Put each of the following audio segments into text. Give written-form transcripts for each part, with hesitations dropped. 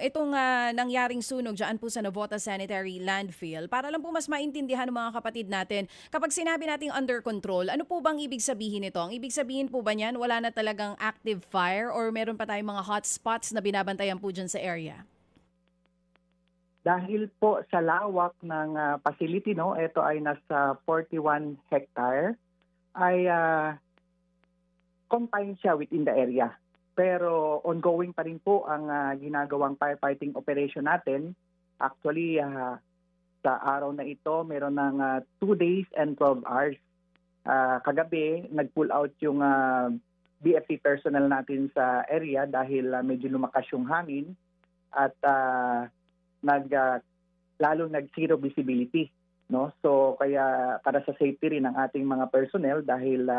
itong nangyaring sunog dyan po sa Navotas Sanitary Landfill, para lang po mas maintindihan ng mga kapatid natin, kapag sinabi nating under control, ano po bang ibig sabihin nito? Ang ibig sabihin po ba niyan, wala na talagang active fire or meron pa tayong mga hotspots na binabantayan po dyan sa area? Dahil po sa lawak ng facility, no, ito ay nasa 41 hectare, ay confined siya within the area. Pero ongoing pa rin po ang ginagawang firefighting operation natin. Actually, sa araw na ito, meron ng 2 days and 12 hours. Kagabi, nag-pull out yung BFP personnel natin sa area dahil medyo lumakas yung hangin at lalong nag-zero visibility. No? So kaya para sa safety rin ng ating mga personnel dahil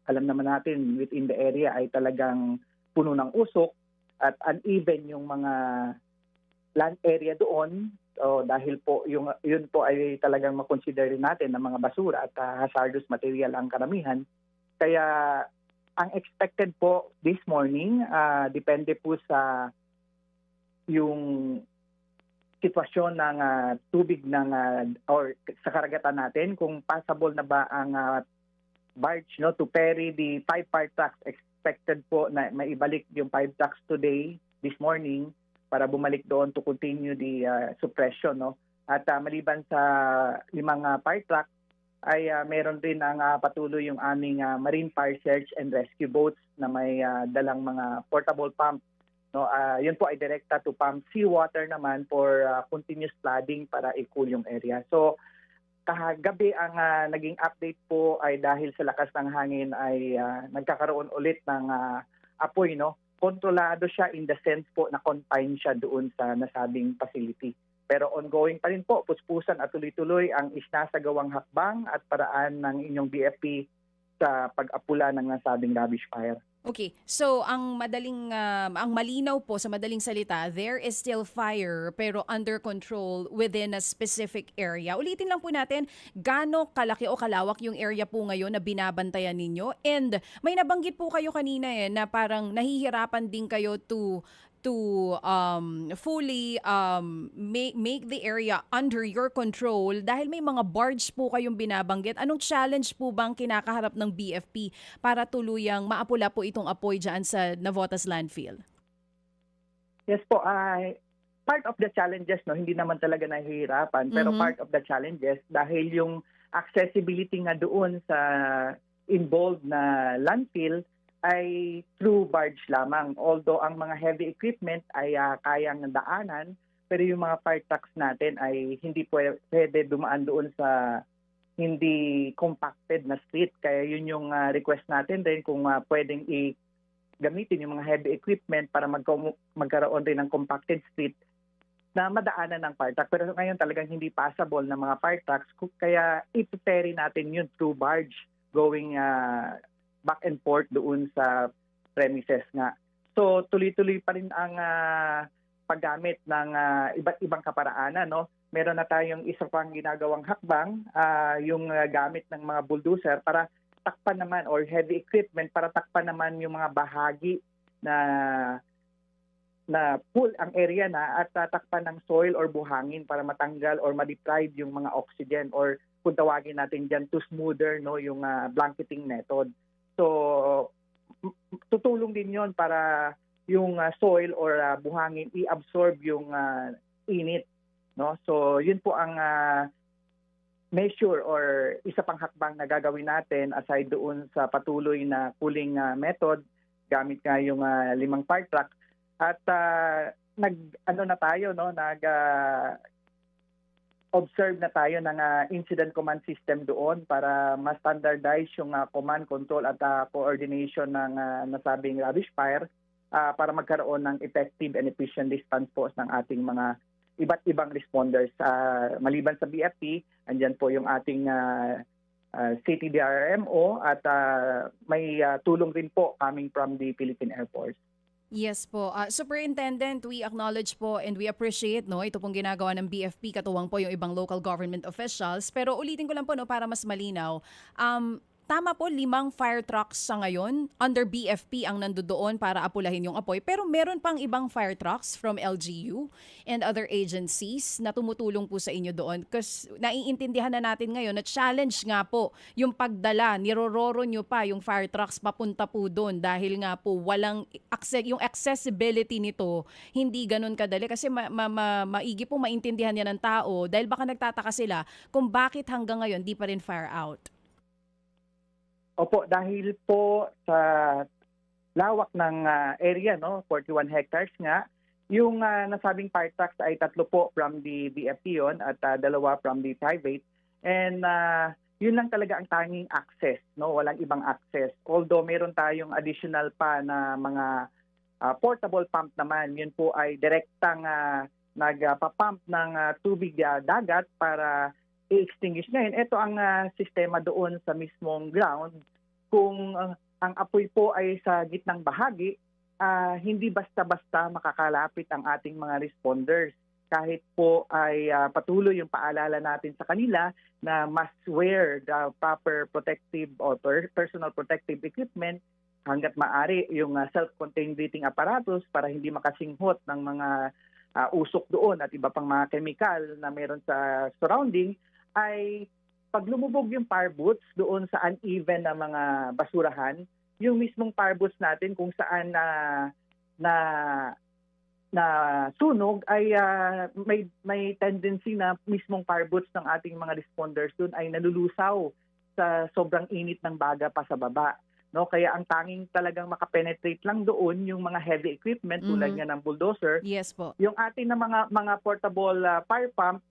alam naman natin within the area ay talagang puno ng usok at uneven yung mga land area doon. So dahil po yun po ay talagang makonsider natin ng mga basura at hazardous material ang karamihan. Kaya ang expected po this morning, depende po sa yung sitwasyon ng tubig ng or sa karagatan natin, kung possible na ba ang barge to ferry the 5 fire trucks. Expected po na maibalik yung 5 trucks today, this morning, para bumalik doon to continue the suppression. No? At maliban sa 5 fire truck, ay meron din ang patuloy yung aming marine fire search and rescue boats na may dalang mga portable pump. No, yun po ay direkta to pump seawater naman for continuous flooding para i-cool yung area. So kahagabi ang naging update po ay dahil sa lakas ng hangin ay nagkakaroon ulit ng apoy. No? Kontrolado siya in the sense po na confined siya doon sa nasabing facility. Pero ongoing pa rin po, puspusan at tuloy-tuloy ang isinasagawang hakbang at paraan ng inyong BFP sa pag-apula ng nasabing rubbish fire. Okay, so ang malinaw po sa madaling salita, there is still fire pero under control within a specific area. Ulitin lang po natin, gaano kalaki o kalawak yung area po ngayon na binabantayan ninyo? And may nabanggit po kayo kanina na parang nahihirapan din kayo to fully make the area under your control dahil may mga barge po kayong binabanggit. Anong challenge po bang kinakaharap ng BFP para tuluyang maapula po itong apoy dyan sa Navotas Landfill? Yes po, part of the challenges, no, hindi naman talaga nahihirapan, pero part of the challenges dahil yung accessibility nga doon sa involved na landfill ay through barge lamang. Although ang mga heavy equipment ay kayang daanan, pero yung mga fire trucks natin ay hindi pwede dumaan doon sa hindi compacted na street. Kaya yun yung request natin din kung pwedeng gamitin yung mga heavy equipment para magkaroon din ng compacted street na madaanan ng fire truck. Pero ngayon talagang hindi possible ng mga fire trucks. Kaya i-ferry natin yun through barge going back and forth doon sa premises nga. So tuloy-tuloy pa rin ang paggamit ng iba't ibang kaparaanan. No? Meron na tayong isa pang ginagawang hakbang, yung gamit ng mga bulldozer para takpan naman or heavy equipment para takpan naman yung mga bahagi na full ang area na at tatakpan ng soil or buhangin para matanggal or ma-deprive yung mga oxygen or kung tawagin natin dyan to smoother yung blanketing method. So, tutulong din yon para yung soil or buhangin i-absorb yung init. No? So, yun po ang measure or isa pang hakbang na gagawin natin aside doon sa patuloy na cooling method gamit nga yung 5 fire truck. At observe na tayo ng incident command system doon para ma-standardize yung command, control at coordination ng nasabing rubbish fire para magkaroon ng effective and efficient response po ng ating mga iba't ibang responders. Maliban sa BFP, andyan po yung ating City DRMO at may tulong rin po coming from the Philippine Air Force. Yes po. Superintendent, we acknowledge po and we appreciate ito pong ginagawa ng BFP, katuwang po yung ibang local government officials. Pero ulitin ko lang po para mas malinaw. tama po, 5 fire trucks sa ngayon. Under BFP ang nandoon para apulahin yung apoy. Pero meron pang ibang fire trucks from LGU and other agencies na tumutulong po sa inyo doon. Kasi naiintindihan na natin ngayon na challenge nga po yung pagdala, nirororo nyo pa yung fire trucks papunta po doon dahil nga po walang yung accessibility nito hindi ganun kadali. Kasi maigi po maintindihan yan ng tao dahil baka nagtataka sila kung bakit hanggang ngayon di pa rin fire out. Opo, dahil po sa lawak ng area, 41 hectares nga, yung nasabing fire trucks ay 3 po from the BFP yun at 2 from the private. And yun lang talaga ang tanging access, walang ibang access. Although meron tayong additional pa na mga portable pump naman, yun po ay direktang nagpapump ng tubig dagat para i-extinguish ngayon. Ito ang sistema doon sa mismong ground. Kung ang apoy po ay sa gitnang bahagi, hindi basta-basta makakalapit ang ating mga responders. Kahit po ay patuloy yung paalala natin sa kanila na must wear the proper protective or personal protective equipment, hanggat maaari yung self-contained breathing apparatus para hindi makasinghot ng mga usok doon at iba pang mga chemical na meron sa surrounding, ay pag lumubog yung fire boots doon sa uneven na mga basurahan, yung mismong fire boots natin kung saan na sunog ay may tendency na mismong fire boots ng ating mga responders doon ay nalulusaw sa sobrang init ng baga pa sa baba. Kaya ang tanging talagang makapenetrate lang doon yung mga heavy equipment tulad nga ng bulldozer. Yes po. Yung ating na mga portable fire pump,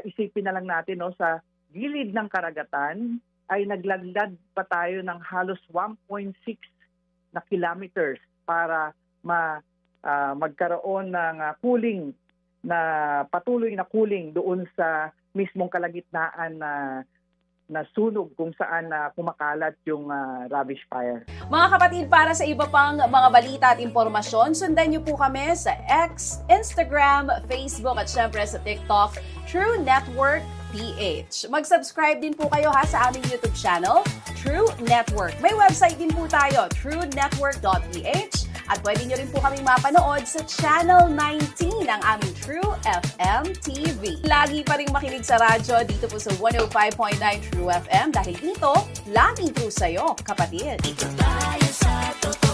isipin na lang natin sa gilid ng karagatan ay nagladlad pa tayo ng halos 1.6 na kilometers para magkaroon ng cooling na patuloy na cooling doon sa mismong kalagitnaan na sunog kung saan kumakalat yung rubbish fire. Mga kapatid, para sa iba pang mga balita at impormasyon, sundan niyo po kami sa X, Instagram, Facebook at syempre sa TikTok, True Network PH. Mag-subscribe din po kayo sa aming YouTube channel, True Network. May website din po tayo, truenetwork.ph. At pwede nyo rin po kaming mapanood sa Channel 19 ng aming True FM TV. Lagi pa rin makinig sa radyo dito po sa 105.9 True FM dahil dito, lagi true sa'yo, kapatid. Ito tayo sa totoo.